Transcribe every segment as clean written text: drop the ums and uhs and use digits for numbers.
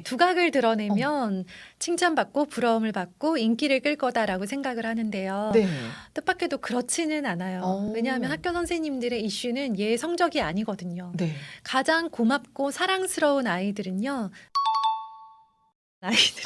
두각을 드러내면 칭찬받고 부러움을 받고 인기를 끌 거다라고 생각을 하는데요. 네. 뜻밖에도 그렇지는 않아요. 왜냐하면 학교 선생님들의 이슈는 얘 성적이 아니거든요. 네. 가장 고맙고 사랑스러운 아이들은요. 아이들이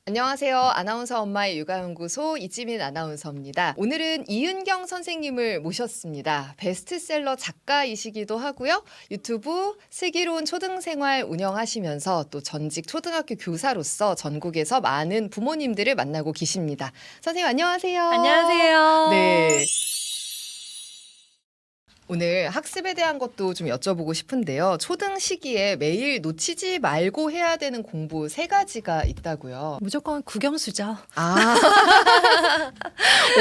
안녕하세요. 아나운서 엄마의 육아연구소 이지민 아나운서입니다. 오늘은 이은경 선생님을 모셨습니다. 베스트셀러 작가이시기도 하고요. 유튜브 슬기로운 초등생활 운영하시면서 또 전직 초등학교 교사로서 전국에서 많은 부모님들을 만나고 계십니다. 선생님 안녕하세요. 안녕하세요. 네. 오늘 학습에 대한 것도 좀 여쭤보고 싶은데요. 초등 시기에 매일 놓치지 말고 해야 되는 공부 3가지가 있다고요. 무조건 국영수죠.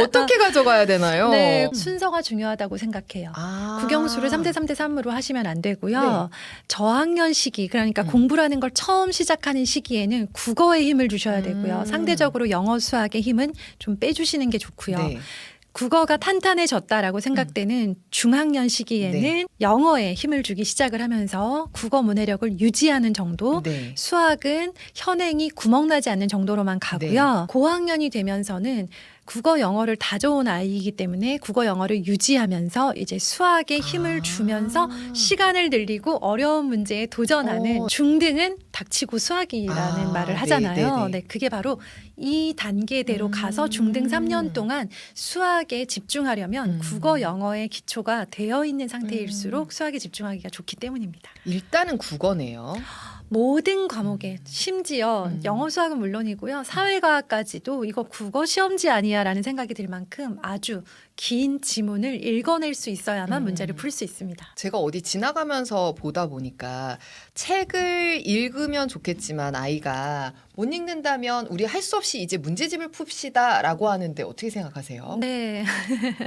어떻게 가져가야 되나요? 네, 순서가 중요하다고 생각해요. 국영수를 3대 3대 3으로 하시면 안 되고요. 저학년 시기, 그러니까 공부라는 걸 처음 시작하는 시기에는 국어에 힘을 주셔야 되고요. 상대적으로 영어, 수학의 힘은 좀 빼주시는 게 좋고요. 네. 국어가 탄탄해졌다라고 생각되는 중학년 시기에는 영어에 힘을 주기 시작을 하면서 국어 문해력을 유지하는 정도, 네. 수학은 현행이 구멍나지 않는 정도로만 가고요. 고학년이 되면서는 국어 영어를 다져온 아이이기 때문에 국어 영어를 유지하면서 이제 수학에 힘을 주면서 시간을 늘리고 어려운 문제에 도전하는 중등은 닥치고 수학이라는 말을 하잖아요. 네, 그게 바로 이 단계대로 가서 중등 3년 동안 수학에 집중하려면 국어 영어의 기초가 되어 있는 상태일수록 수학에 집중하기가 좋기 때문입니다. 일단은 국어네요. 모든 과목에 심지어 영어 수학은 물론이고요. 사회과학까지도 이거 국어 시험지 아니야라는 생각이 들 만큼 아주 긴 지문을 읽어낼 수 있어야만 문제를 풀 수 있습니다. 제가 어디 지나가면서 보다 보니까 책을 읽으면 좋겠지만 아이가 못 읽는다면 우리 할 수 없이 이제 문제집을 풉시다라고 하는데 어떻게 생각하세요? 네.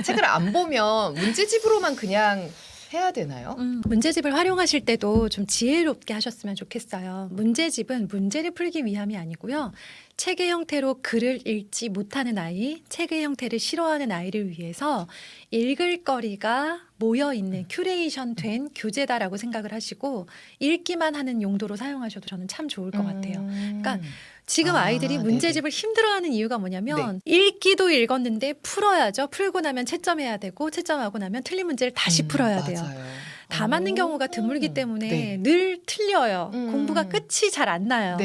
책을 안 보면 문제집으로만 그냥 해야 되나요? 문제집을 활용하실 때도 좀 지혜롭게 하셨으면 좋겠어요. 문제집은 문제를 풀기 위함이 아니고요. 책의 형태로 글을 읽지 못하는 아이, 책의 형태를 싫어하는 아이를 위해서 읽을 거리가 모여있는 큐레이션 된 교재다라고 생각을 하시고 읽기만 하는 용도로 사용하셔도 저는 참 좋을 것 같아요. 그러니까 지금 아이들이 문제집을 힘들어하는 이유가 뭐냐면 읽기도 읽었는데 풀어야죠. 풀고 나면 채점해야 되고 채점하고 나면 틀린 문제를 다시 풀어야 돼요. 다 맞는 경우가 드물기 때문에 늘 틀려요. 공부가 끝이 잘 안 나요.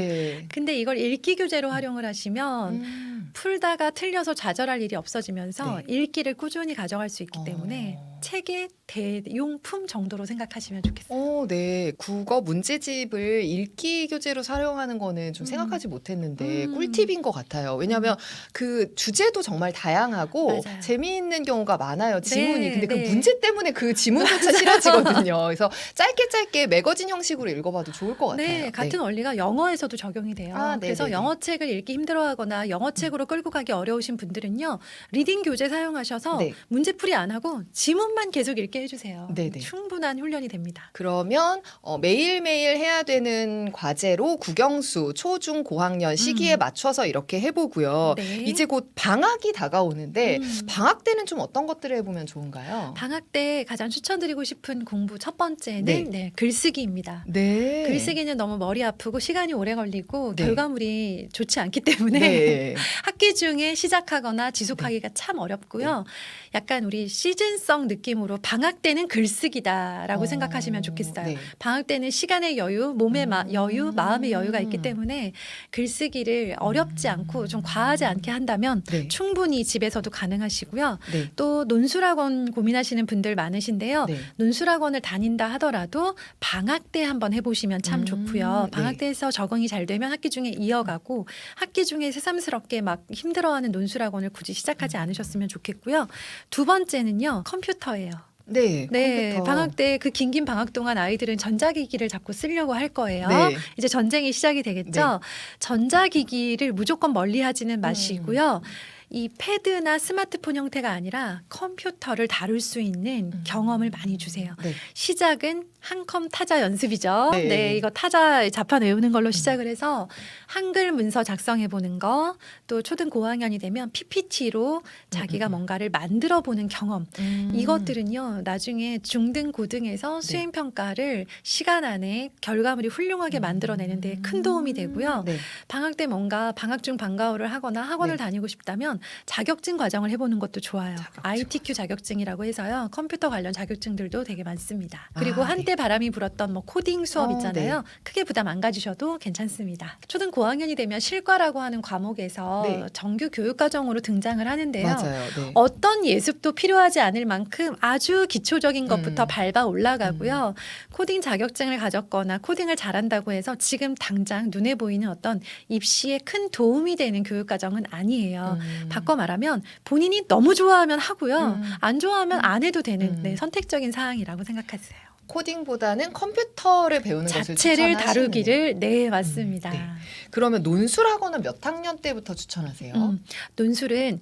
근데 이걸 읽기 교재로 활용을 하시면 풀다가 틀려서 좌절할 일이 없어지면서 읽기를 꾸준히 가져갈 수 있기 때문에 책의 대용품 정도로 생각하시면 좋겠어요. 네. 국어 문제집을 읽기 교재로 사용하는 거는 좀 생각하지 못했는데 꿀팁인 것 같아요. 왜냐하면 그 주제도 정말 다양하고 맞아요. 재미있는 경우가 많아요. 지문이. 근데 그 네. 문제 때문에 그 지문조차 싫어지거든요. 그래서 짧게 매거진 형식으로 읽어봐도 좋을 것 같아요. 네, 같은 원리가 영어에서도 적용이 돼요. 그래서 네네네. 영어책을 읽기 힘들어하거나 영어책으로 끌고 가기 어려우신 분들은요. 리딩 교재 사용하셔서 문제풀이 안 하고 지문만 계속 읽게 해주세요. 네네. 충분한 훈련이 됩니다. 그러면 매일매일 해야 되는 과제로 국영수 초, 중, 고학년 시기에 맞춰서 이렇게 해보고요. 네. 이제 곧 방학이 다가오는데 방학 때는 좀 어떤 것들을 해보면 좋은가요? 방학 때 가장 추천드리고 싶은 공부 첫 번째는 글쓰기입니다. 글쓰기는 너무 머리 아프고 시간이 오래 걸리고 결과물이 좋지 않기 때문에 학기 중에 시작하거나 지속하기가 참 어렵고요. 약간 우리 시즌성 느낌으로 방학 때는 글쓰기다라고 생각하시면 좋겠어요. 방학 때는 시간의 여유, 몸의 여유, 마음의 여유가 있기 때문에 글쓰기를 어렵지 않고 좀 과하지 않게 한다면 충분히 집에서도 가능하시고요. 또 논술학원 고민하시는 분들 많으신데요. 논술학원을 다닌다 하더라도 방학 때 한번 해보시면 참 좋고요. 방학 때에서 적응이 잘 되면 학기 중에 이어가고 학기 중에 새삼스럽게 막 힘들어하는 논술학원을 굳이 시작하지 않으셨으면 좋겠고요. 두 번째는요. 컴퓨터예요. 컴퓨터. 방학 때 그 긴 방학 동안 아이들은 전자기기를 자꾸 쓰려고 할 거예요. 이제 전쟁이 시작이 되겠죠. 전자기기를 무조건 멀리 하지는 마시고요. 이 패드나 스마트폰 형태가 아니라 컴퓨터를 다룰 수 있는 경험을 많이 주세요. 네. 시작은 한컴 타자 연습이죠. 네. 네, 이거 타자 자판 외우는 걸로 시작을 해서 한글 문서 작성해 보는 거, 또 초등 고학년이 되면 PPT로 자기가 뭔가를 만들어 보는 경험. 이것들은요, 나중에 중등 고등에서 수행 평가를 시간 안에 결과물이 훌륭하게 만들어내는 데 큰 도움이 되고요. 네. 방학 때 뭔가 방학 중 방과후를 하거나 학원을 네. 다니고 싶다면 자격증 과정을 해보는 것도 좋아요. 자격증. ITQ 자격증이라고 해서요. 컴퓨터 관련 자격증들도 되게 많습니다. 그리고 네. 한때 바람이 불었던 뭐 코딩 수업 있잖아요. 네. 크게 부담 안 가지셔도 괜찮습니다. 초등 고학년이 되면 실과라고 하는 과목에서 네. 정규 교육 과정으로 등장을 하는데요. 맞아요. 네. 어떤 예습도 필요하지 않을 만큼 아주 기초적인 것부터 밟아 올라가고요. 코딩 자격증을 가졌거나 코딩을 잘한다고 해서 지금 당장 눈에 보이는 어떤 입시에 큰 도움이 되는 교육 과정은 아니에요. 바꿔 말하면 본인이 너무 좋아하면 하고요. 안 좋아하면 안 해도 되는 네, 선택적인 사항이라고 생각하세요. 코딩보다는 컴퓨터를 배우는 것을 자체를 추천하시는 다루기를 네 맞습니다. 네. 그러면 논술학원은 몇 학년 때부터 추천하세요? 논술은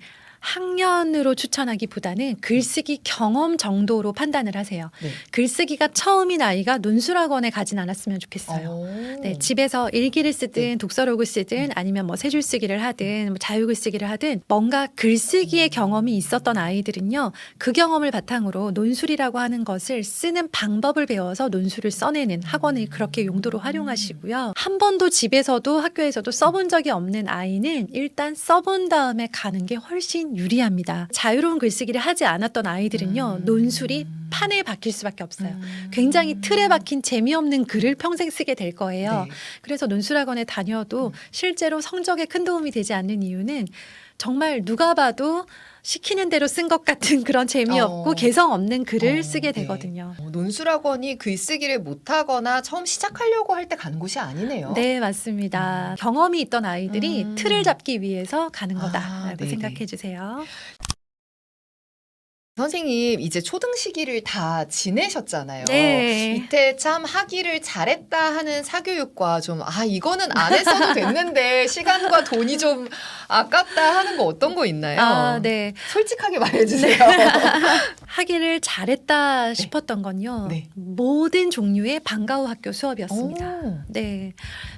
학년으로 추천하기보다는 글쓰기 경험 정도로 판단을 하세요. 네. 글쓰기가 처음인 아이가 논술학원에 가진 않았으면 좋겠어요. 네, 집에서 일기를 쓰든 독서록을 쓰든 아니면 뭐 세 줄 쓰기를 하든 뭐 자유글 쓰기를 하든 뭔가 글쓰기의 경험이 있었던 아이들은요. 그 경험을 바탕으로 논술이라고 하는 것을 쓰는 방법을 배워서 논술을 써내는 학원을 그렇게 용도로 활용하시고요. 한 번도 집에서도 학교에서도 써본 적이 없는 아이는 일단 써본 다음에 가는 게 훨씬 유리합니다. 자유로운 글쓰기를 하지 않았던 아이들은요. 논술이 판에 박힐 수밖에 없어요. 굉장히 틀에 박힌 재미없는 글을 평생 쓰게 될 거예요. 네. 그래서 논술학원에 다녀도 실제로 성적에 큰 도움이 되지 않는 이유는 정말 누가 봐도 시키는 대로 쓴 것 같은 그런 재미없고 개성 없는 글을 쓰게 되거든요. 논술학원이 글쓰기를 못하거나 처음 시작하려고 할 때 가는 곳이 아니네요. 네, 맞습니다. 경험이 있던 아이들이 틀을 잡기 위해서 가는 아, 거다라고 네네. 생각해 주세요. 선생님 이제 초등 시기를 다 지내셨잖아요. 네. 이때 참 하기를 잘했다 하는 사교육과 좀 이거는 안 했어도 됐는데 시간과 돈이 좀 아깝다 하는 거 어떤 거 있나요? 네. 솔직하게 말해주세요. 하기를 잘했다 싶었던 건요. 네. 모든 종류의 방과후 학교 수업이었습니다. 네.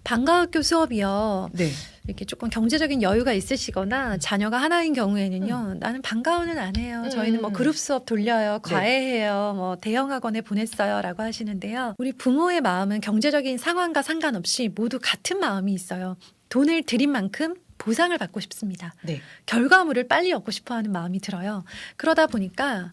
방과학교 수업이요. 네. 이렇게 조금 경제적인 여유가 있으시거나 자녀가 하나인 경우에는요. 나는 방과후는 안 해요. 저희는 뭐 그룹 수업 돌려요. 과외해요. 뭐 대형 학원에 보냈어요. 라고 하시는데요. 우리 부모의 마음은 경제적인 상황과 상관없이 모두 같은 마음이 있어요. 돈을 들인 만큼 보상을 받고 싶습니다. 네. 결과물을 빨리 얻고 싶어하는 마음이 들어요. 그러다 보니까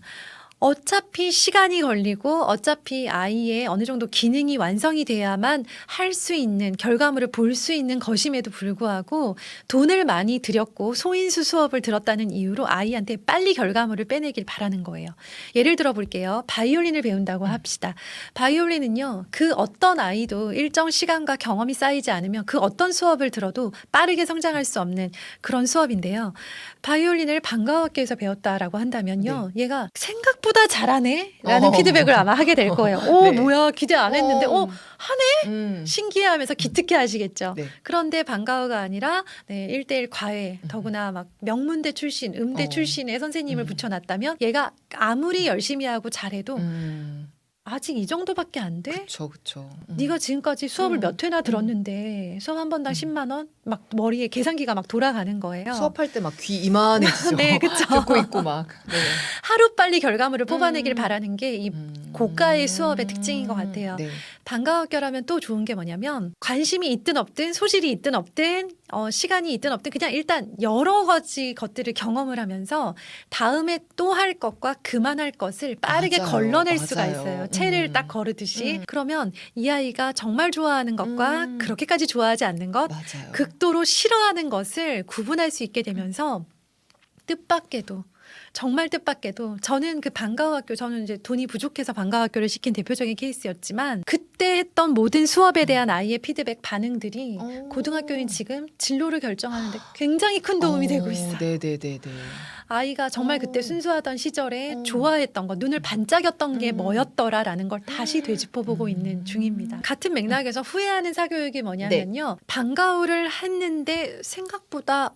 어차피 시간이 걸리고 어차피 아이의 어느 정도 기능이 완성이 돼야만 할 수 있는 결과물을 볼 수 있는 것임에도 불구하고 돈을 많이 들였고 소인수 수업을 들었다는 이유로 아이한테 빨리 결과물을 빼내길 바라는 거예요. 예를 들어 볼게요. 바이올린을 배운다고 합시다. 바이올린은요. 그 어떤 아이도 일정 시간과 경험이 쌓이지 않으면 그 어떤 수업을 들어도 빠르게 성장할 수 없는 그런 수업인데요. 바이올린을 방과학교에서 배웠다라고 한다면요. 얘가 생각보다 잘하네? 라는 피드백을 아마 하게 될 거예요. 오, 네. 뭐야. 기대 안 했는데. 하네? 음. 신기해하면서 기특해 하시겠죠. 네. 그런데 방과후가 아니라 1대1 과외, 더구나 막 명문대 출신, 음대 출신의 선생님을 붙여놨다면 얘가 아무리 열심히 하고 잘해도 아직 이 정도밖에 안 돼? 그렇죠. 네가 지금까지 수업을 몇 회나 들었는데 수업 한 번당 10만 원? 막 머리에 계산기가 막 돌아가는 거예요. 수업할 때 막 귀 이만해지죠. 네, 그쵸. 듣고 있고 막. 네. 하루 빨리 결과물을 뽑아내길 바라는 게 이 고가의 수업의 특징인 것 같아요. 네. 방과학교라면 또 좋은 게 뭐냐면 관심이 있든 없든 소질이 있든 없든 시간이 있든 없든 그냥 일단 여러 가지 것들을 경험을 하면서 다음에 또 할 것과 그만할 것을 빠르게 맞아요. 걸러낼 수가 맞아요. 있어요. 채를 딱 거르듯이. 그러면 이 아이가 정말 좋아하는 것과 그렇게까지 좋아하지 않는 것, 맞아요. 극도로 싫어하는 것을 구분할 수 있게 되면서 뜻밖에도 정말 뜻밖에도 저는 그 방과후학교 저는 이제 돈이 부족해서 방과후학교를 시킨 대표적인 케이스였지만 그때 했던 모든 수업에 대한 아이의 피드백 반응들이 고등학교인 지금 진로를 결정하는데 굉장히 큰 도움이 되고 있어요. 네네네네. 아이가 정말 그때 순수하던 시절에 좋아했던 것, 눈을 반짝였던 게 뭐였더라라는 걸 다시 되짚어보고 있는 중입니다. 같은 맥락에서 후회하는 사교육이 뭐냐면요. 방과후를 했는데 생각보다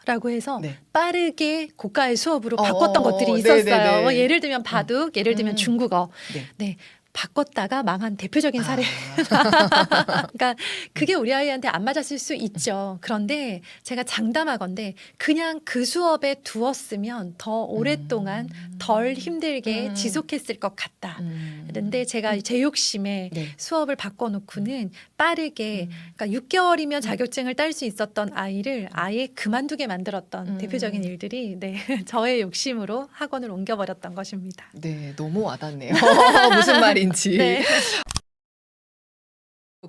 라고 해서 네. 빠르게 고가의 수업으로 바꿨던 것들이 있었어요. 뭐 예를 들면 바둑, 예를 들면 중국어. 네. 바꿨다가 망한 대표적인 사례. 그러니까 그게 우리 아이한테 안 맞았을 수 있죠. 그런데 제가 장담하건대 그냥 그 수업에 두었으면 더 오랫동안 덜 힘들게 지속했을 것 같다. 그런데 제가 제 욕심에 수업을 바꿔놓고는 빠르게 그러니까 6개월이면 자격증을 딸 수 있었던 아이를 아예 그만두게 만들었던 대표적인 일들이 저의 욕심으로 학원을 옮겨버렸던 것입니다. 네, 너무 와닿네요. 무슨 말인지. 네.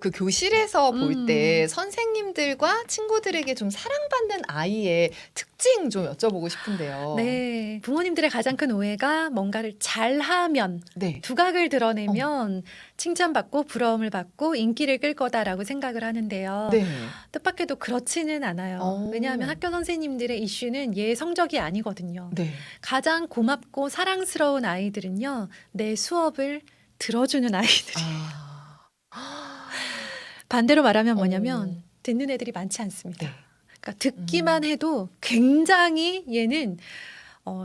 그 교실에서 볼 때 선생님들과 친구들에게 좀 사랑받는 아이의 특징 좀 여쭤보고 싶은데요. 네. 부모님들의 가장 큰 오해가 뭔가를 잘하면 두각을 드러내면 칭찬받고 부러움을 받고 인기를 끌 거다라고 생각을 하는데요. 뜻밖에도 그렇지는 않아요. 왜냐하면 학교 선생님들의 이슈는 얘 성적이 아니거든요. 가장 고맙고 사랑스러운 아이들은요. 내 수업을 들어주는 아이들이에요. 반대로 말하면 뭐냐면 듣는 애들이 많지 않습니다. 그러니까 듣기만 해도 굉장히 얘는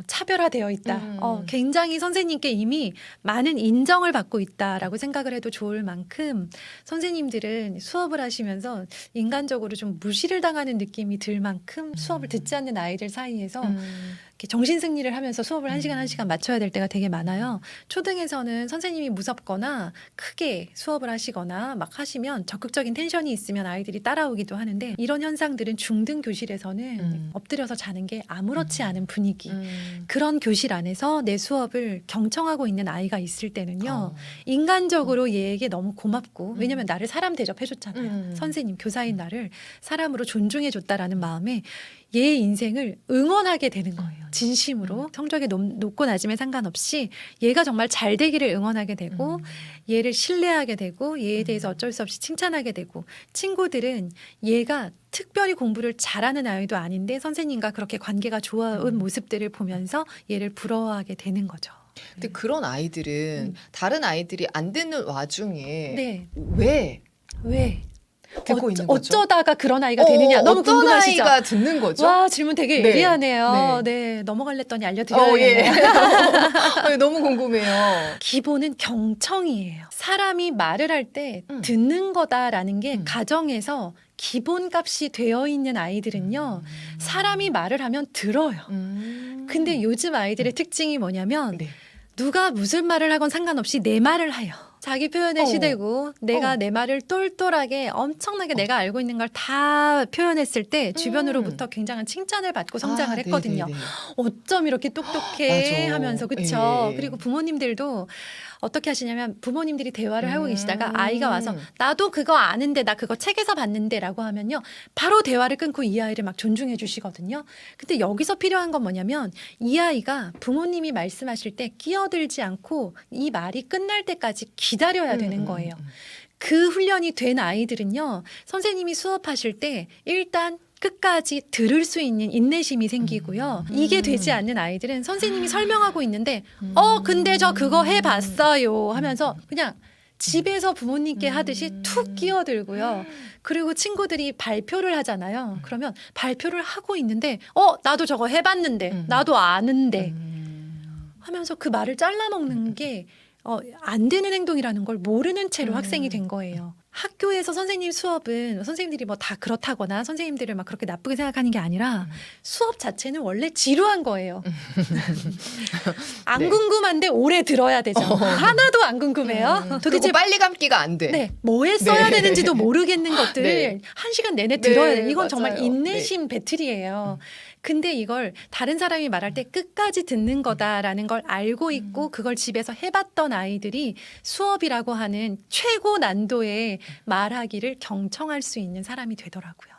차별화되어 있다. 굉장히 선생님께 이미 많은 인정을 받고 있다라고 생각을 해도 좋을 만큼 선생님들은 수업을 하시면서 인간적으로 좀 무시를 당하는 느낌이 들 만큼 수업을 듣지 않는 아이들 사이에서 이렇게 정신승리를 하면서 수업을 1시간 1시간 맞춰야 될 때가 되게 많아요. 초등에서는 선생님이 무섭거나 크게 수업을 하시거나 막 하시면 적극적인 텐션이 있으면 아이들이 따라오기도 하는데 이런 현상들은 중등 교실에서는 엎드려서 자는 게 아무렇지 않은 분위기. 그런 교실 안에서 내 수업을 경청하고 있는 아이가 있을 때는요. 인간적으로 얘에게 너무 고맙고 왜냐면 나를 사람 대접해줬잖아요. 선생님, 교사인 나를 사람으로 존중해줬다라는 마음에 얘의 인생을 응원하게 되는 거예요. 진심으로. 성적이 높고 낮음에 상관없이 얘가 정말 잘 되기를 응원하게 되고 얘를 신뢰하게 되고 얘에 대해서 어쩔 수 없이 칭찬하게 되고 친구들은 얘가 특별히 공부를 잘하는 아이도 아닌데 선생님과 그렇게 관계가 좋은 모습들을 보면서 얘를 부러워하게 되는 거죠. 근데 그런 아이들은 다른 아이들이 안 듣는 와중에 왜? 듣고 있는 거죠? 어쩌다가 그런 아이가 되느냐 너무 어떤 궁금하시죠? 아이가 듣는 거죠? 와, 질문 되게 예리하네요. 넘어갈랬더니 알려드려야겠네요. 너무 궁금해요. 기본은 경청이에요. 사람이 말을 할 때 듣는 거다라는 게 가정에서 기본값이 되어 있는 아이들은요. 사람이 말을 하면 들어요. 근데 요즘 아이들의 특징이 뭐냐면 누가 무슨 말을 하건 상관없이 내 말을 해요. 자기 표현의 시대고 내가 내 말을 똘똘하게 엄청나게 내가 알고 있는 걸 다 표현했을 때 주변으로부터 굉장한 칭찬을 받고 성장을 했거든요. 어쩜 이렇게 똑똑해 하면서 그쵸. 그리고 부모님들도 어떻게 하시냐면 부모님들이 대화를 하고 계시다가 아이가 와서 나도 그거 아는데 나 그거 책에서 봤는데 라고 하면요. 바로 대화를 끊고 이 아이를 막 존중해 주시거든요. 근데 여기서 필요한 건 뭐냐면 이 아이가 부모님이 말씀하실 때 끼어들지 않고 이 말이 끝날 때까지 기다려야 되는 거예요. 그 훈련이 된 아이들은요. 선생님이 수업하실 때 일단 끝까지 들을 수 있는 인내심이 생기고요. 이게 되지 않는 아이들은 선생님이 설명하고 있는데 근데 저 그거 해봤어요 하면서 그냥 집에서 부모님께 하듯이 툭 끼어들고요. 그리고 친구들이 발표를 하잖아요. 그러면 발표를 하고 있는데 나도 저거 해봤는데 나도 아는데 하면서 그 말을 잘라먹는 게 안 되는 행동이라는 걸 모르는 채로 학생이 된 거예요. 학교에서 선생님 수업은 선생님들이 뭐 다 그렇다거나 선생님들을 막 그렇게 나쁘게 생각하는 게 아니라 수업 자체는 원래 지루한 거예요. 안 궁금한데 오래 들어야 되죠. 하나도 안 궁금해요. 도대체 빨리 감기가 안 돼. 뭐에 써야 되는지도 모르겠는 것들을 1시간 내내 들어야 돼요. 이건 맞아요. 정말 인내심 배틀이에요. 근데 이걸 다른 사람이 말할 때 끝까지 듣는 거다라는 걸 알고 있고 그걸 집에서 해봤던 아이들이 수업이라고 하는 최고 난도의 말하기를 경청할 수 있는 사람이 되더라고요.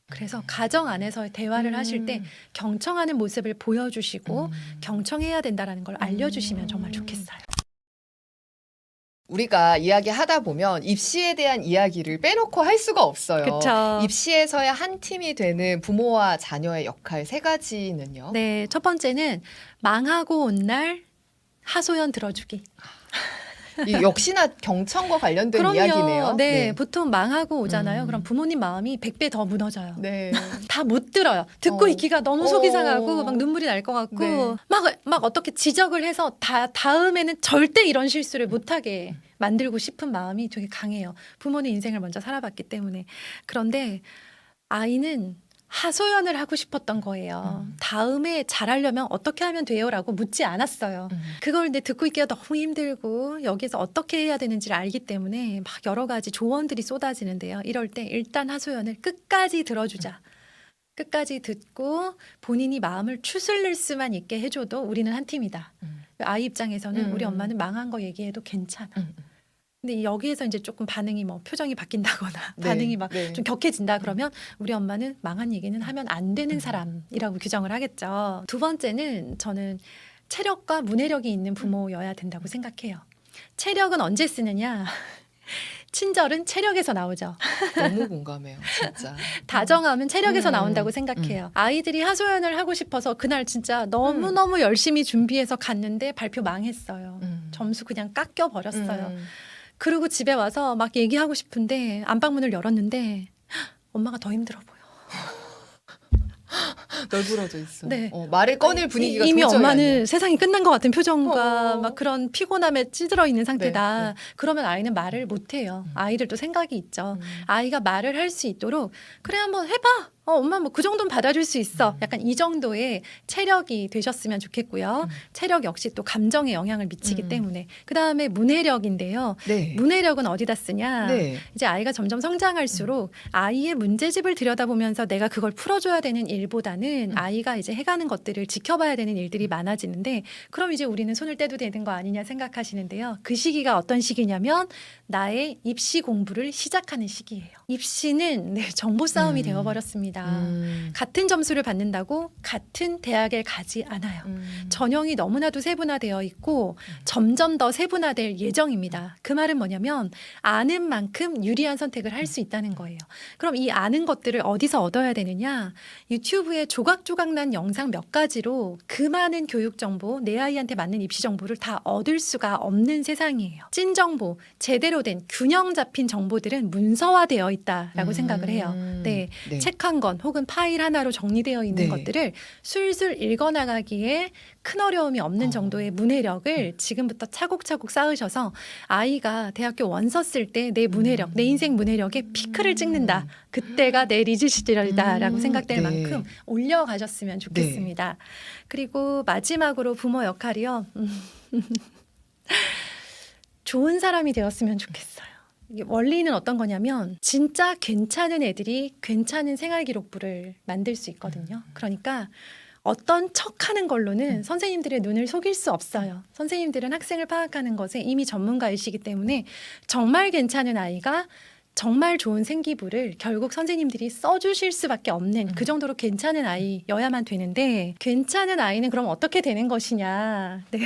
그래서 가정 안에서 대화를 하실 때 경청하는 모습을 보여주시고 경청해야 된다는 걸 알려주시면 정말 좋겠어요. 우리가 이야기하다 보면 입시에 대한 이야기를 빼놓고 할 수가 없어요. 그쵸. 입시에서의 한 팀이 되는 부모와 자녀의 역할 3가지는요? 네, 첫 번째는 망하고 온 날 하소연 들어주기. 이 역시나 경청과 관련된 그럼요. 이야기네요. 네, 보통 망하고 오잖아요. 그럼 부모님 마음이 100배 더 무너져요. 네. 다 못 들어요. 듣고 있기가 너무 속이 상하고 막 눈물이 날 것 같고 네. 막 어떻게 지적을 해서 다음에는 절대 이런 실수를 못하게 만들고 싶은 마음이 되게 강해요. 부모는 인생을 먼저 살아봤기 때문에. 그런데 아이는 하소연을 하고 싶었던 거예요. 다음에 잘하려면 어떻게 하면 돼요라고 묻지 않았어요. 그걸 근데 듣고 있기가 너무 힘들고 여기서 어떻게 해야 되는지를 알기 때문에 막 여러 가지 조언들이 쏟아지는데요. 이럴 때 일단 하소연을 끝까지 들어주자. 끝까지 듣고 본인이 마음을 추스릴 수만 있게 해줘도 우리는 한 팀이다. 아이 입장에서는 우리 엄마는 망한 거 얘기해도 괜찮아. 근데 여기에서 이제 조금 반응이 뭐 표정이 바뀐다거나 네, 반응이 막 네. 좀 격해진다 그러면 우리 엄마는 망한 얘기는 하면 안 되는 사람이라고 규정을 하겠죠. 두 번째는 저는 체력과 문해력이 있는 부모여야 된다고 생각해요. 체력은 언제 쓰느냐? 친절은 체력에서 나오죠. 너무 공감해요, 진짜. 다정함은 체력에서 나온다고 생각해요. 아이들이 하소연을 하고 싶어서 그날 진짜 너무너무 열심히 준비해서 갔는데 발표 망했어요. 점수 그냥 깎여버렸어요. 그리고 집에 와서 막 얘기하고 싶은데 안방문을 열었는데 엄마가 더 힘들어 보여. 널브러져 있어. 네. 말을 꺼낼 분위기가 이미 도저히 엄마는 아니야. 세상이 끝난 것 같은 표정과 막 그런 피곤함에 찌들어 있는 상태다. 네. 그러면 아이는 말을 못 해요. 아이들도 생각이 있죠. 아이가 말을 할 수 있도록 그래 한번 해봐. 엄마 뭐 그 정도는 받아줄 수 있어. 약간 이 정도의 체력이 되셨으면 좋겠고요. 체력 역시 또 감정에 영향을 미치기 때문에. 그다음에 문해력인데요. 네. 문해력은 어디다 쓰냐. 네. 이제 아이가 점점 성장할수록 아이의 문제집을 들여다보면서 내가 그걸 풀어줘야 되는 일보다는 아이가 이제 해가는 것들을 지켜봐야 되는 일들이 많아지는데 그럼 이제 우리는 손을 떼도 되는 거 아니냐 생각하시는데요. 그 시기가 어떤 시기냐면 나의 입시 공부를 시작하는 시기예요. 입시는 정보 싸움이 되어버렸습니다. 같은 점수를 받는다고 같은 대학에 가지 않아요. 전형이 너무나도 세분화되어 있고 점점 더 세분화될 예정입니다. 그 말은 뭐냐면 아는 만큼 유리한 선택을 할 수 있다는 거예요. 그럼 이 아는 것들을 어디서 얻어야 되느냐? 유튜브에 조각조각 난 영상 몇 가지로 그 많은 교육 정보, 내 아이한테 맞는 입시 정보를 다 얻을 수가 없는 세상이에요. 찐 정보, 제대로 된 균형 잡힌 정보들은 문서화되어 있다라고 생각을 해요. 네. 네. 책 한 권 혹은 파일 하나로 정리되어 있는 네. 것들을 술술 읽어나가기에 큰 어려움이 없는 정도의 문해력을 지금부터 차곡차곡 쌓으셔서 아이가 대학교 원서 쓸 때 내 문해력, 내 인생 문해력에 피크를 찍는다. 그때가 내 리즈 시절이다라고 생각될 네. 만큼 올려가셨으면 좋겠습니다. 그리고 마지막으로 부모 역할이요. 좋은 사람이 되었으면 좋겠어요. 이게 원리는 어떤 거냐면 진짜 괜찮은 애들이 괜찮은 생활 기록부를 만들 수 있거든요. 그러니까 어떤 척하는 걸로는 선생님들의 눈을 속일 수 없어요. 선생님들은 학생을 파악하는 것에 이미 전문가이시기 때문에 정말 괜찮은 아이가 정말 좋은 생기부를 결국 선생님들이 써주실 수밖에 없는 그 정도로 괜찮은 아이여야만 되는데 괜찮은 아이는 그럼 어떻게 되는 것이냐. 네.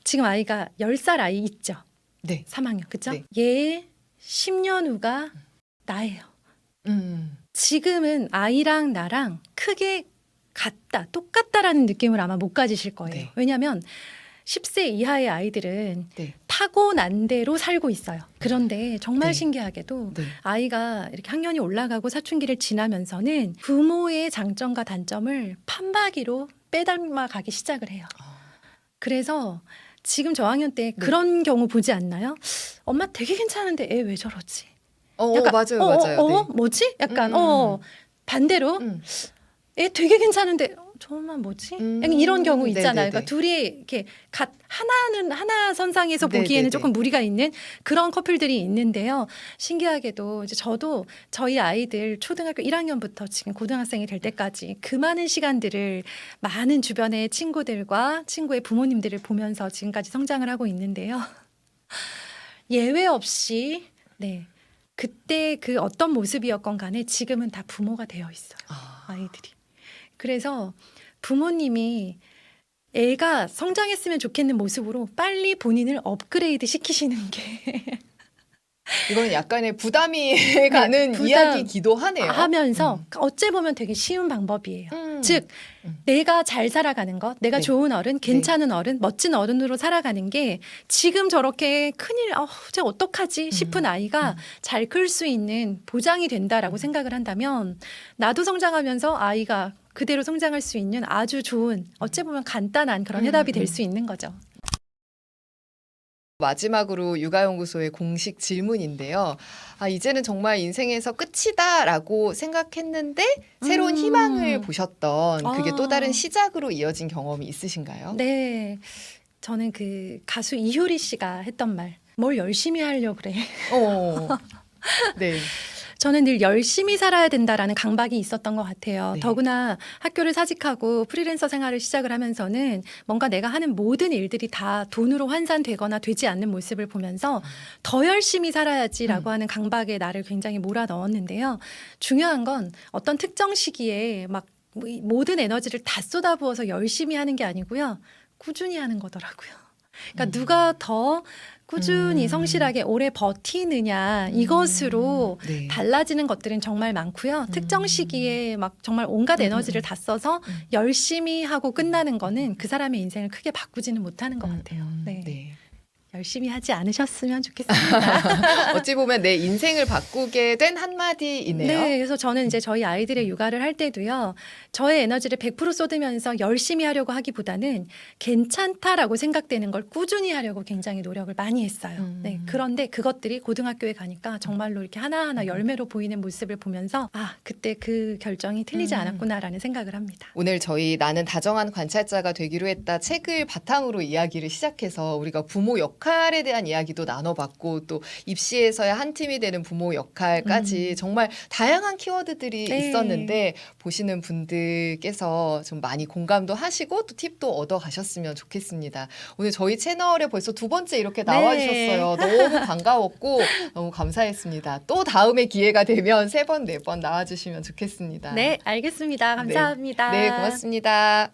지금 아이가 10살 아이 있죠. 네. 3학년 그죠? 네. 얘 10년 후가 나예요. 지금은 아이랑 나랑 크게 같다, 똑같다라는 느낌을 아마 못 가지실 거예요. 네. 왜냐하면 10세 이하의 아이들은 네. 타고난 대로 살고 있어요. 그런데 정말 네. 신기하게도 네. 아이가 이렇게 학년이 올라가고 사춘기를 지나면서는 부모의 장점과 단점을 판박이로 빼닮아 가기 시작을 해요. 그래서 지금 저학년 때 그런 경우 보지 않나요? 엄마 되게 괜찮은데 애 왜 저러지? 맞아요, 맞아요. 네. 뭐지? 약간 반대로 애 되게 괜찮은데 저만 뭐지? 약간 이런 경우 있잖아요. 네네네. 그러니까 둘이 이렇게 하나 선상에서 네네네. 보기에는 조금 무리가 있는 그런 커플들이 있는데요. 신기하게도 이제 저도 저희 아이들 초등학교 1학년부터 지금 고등학생이 될 때까지 그 많은 시간들을 많은 주변의 친구들과 친구의 부모님들을 보면서 지금까지 성장을 하고 있는데요. 예외 없이 네. 그때 그 어떤 모습이었건 간에 지금은 다 부모가 되어 있어요. 아이들이. 그래서 부모님이 애가 성장했으면 좋겠는 모습으로 빨리 본인을 업그레이드 시키시는 게 이건 약간의 부담이 가는 부담 이야기이기도 하네요. 하면서 어째 보면 되게 쉬운 방법이에요. 즉 내가 잘 살아가는 것, 내가 좋은 어른, 괜찮은 어른, 멋진 어른으로 살아가는 게 지금 저렇게 큰일, 쟤 어떡하지 싶은 아이가 잘 클 수 있는 보장이 된다라고 생각을 한다면 나도 성장하면서 아이가 그대로 성장할 수 있는 아주 좋은, 어찌 보면 간단한 그런 해답이 될 수 있는 거죠. 마지막으로 육아연구소의 공식 질문인데요. 이제는 정말 인생에서 끝이다라고 생각했는데 새로운 희망을 보셨던 그게 또 다른 시작으로 이어진 경험이 있으신가요? 네. 저는 그 가수 이효리 씨가 했던 말, 뭘 열심히 하려고 그래. 네. 저는 늘 열심히 살아야 된다라는 강박이 있었던 것 같아요. 네. 더구나 학교를 사직하고 프리랜서 생활을 시작을 하면서는 뭔가 내가 하는 모든 일들이 다 돈으로 환산되거나 되지 않는 모습을 보면서 더 열심히 살아야지라고 하는 강박에 나를 굉장히 몰아넣었는데요. 중요한 건 어떤 특정 시기에 막 모든 에너지를 다 쏟아부어서 열심히 하는 게 아니고요. 꾸준히 하는 거더라고요. 그러니까 누가 더 꾸준히 성실하게 오래 버티느냐 이것으로 네. 달라지는 것들은 정말 많고요. 특정 시기에 막 정말 온갖 에너지를 다 써서 열심히 하고 끝나는 거는 그 사람의 인생을 크게 바꾸지는 못하는 것 같아요. 네. 네. 열심히 하지 않으셨으면 좋겠습니다. 어찌 보면 내 인생을 바꾸게 된 한마디이네요. 네, 그래서 저는 이제 저희 아이들의 육아를 할 때도요, 저의 에너지를 100% 쏟으면서 열심히 하려고 하기보다는 괜찮다라고 생각되는 걸 꾸준히 하려고 굉장히 노력을 많이 했어요. 네, 그런데 그것들이 고등학교에 가니까 정말로 이렇게 하나하나 열매로 보이는 모습을 보면서 그때 그 결정이 틀리지 않았구나라는 생각을 합니다. 오늘 저희 나는 다정한 관찰자가 되기로 했다 책을 바탕으로 이야기를 시작해서 우리가 부모 역할에 대한 이야기도 나눠봤고 또 입시에서의 한 팀이 되는 부모 역할까지 정말 다양한 키워드들이 네. 있었는데 보시는 분들께서 좀 많이 공감도 하시고 또 팁도 얻어가셨으면 좋겠습니다. 오늘 저희 채널에 벌써 2번째 이렇게 나와주셨어요. 너무 반가웠고 너무 감사했습니다. 또 다음에 기회가 되면 3번, 4번 나와주시면 좋겠습니다. 네, 알겠습니다. 감사합니다. 네, 고맙습니다.